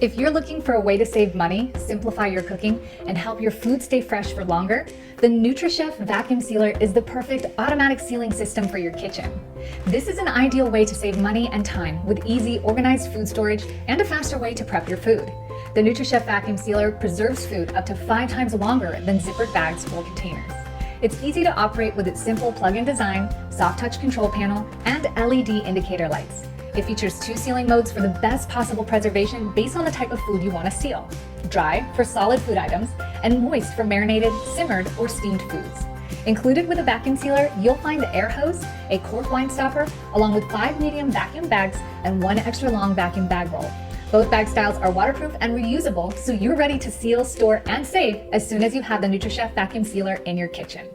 If you're looking for a way to save money, simplify your cooking, and help your food stay fresh for longer, the NutriChef Vacuum Sealer is the perfect automatic sealing system for your kitchen. This is an ideal way to save money and time with easy, organized food storage and a faster way to prep your food. The NutriChef Vacuum Sealer preserves food up to 5 times longer than zippered bags or containers. It's easy to operate with its simple plug-in design, soft touch control panel, and LED indicator lights. It features 2 sealing modes for the best possible preservation based on the type of food you want to seal. Dry for solid food items, and moist for marinated, simmered, or steamed foods. Included with a vacuum sealer, you'll find the air hose, a cork wine stopper, along with 5 medium vacuum bags and 1 extra long vacuum bag roll. Both bag styles are waterproof and reusable, so you're ready to seal, store, and save as soon as you have the NutriChef Vacuum Sealer in your kitchen.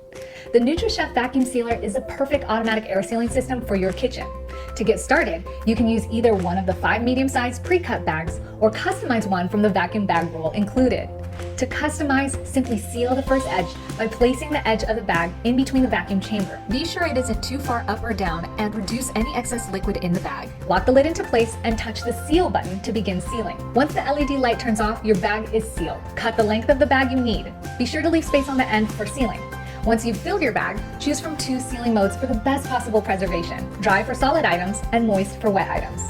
The NutriChef Vacuum Sealer is a perfect automatic air sealing system for your kitchen. To get started, you can use either one of the 5 medium-sized pre-cut bags or customize one from the vacuum bag roll included. To customize, simply seal the first edge by placing the edge of the bag in between the vacuum chamber. Be sure it isn't too far up or down and reduce any excess liquid in the bag. Lock the lid into place and touch the seal button to begin sealing. Once the LED light turns off, your bag is sealed. Cut the length of the bag you need. Be sure to leave space on the end for sealing. Once you've filled your bag, choose from 2 sealing modes for the best possible preservation: dry for solid items and moist for wet items.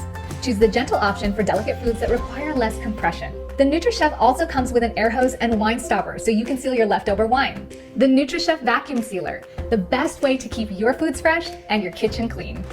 Choose the gentle option for delicate foods that require less compression. The NutriChef also comes with an air hose and wine stopper so you can seal your leftover wine. The NutriChef Vacuum Sealer, the best way to keep your foods fresh and your kitchen clean.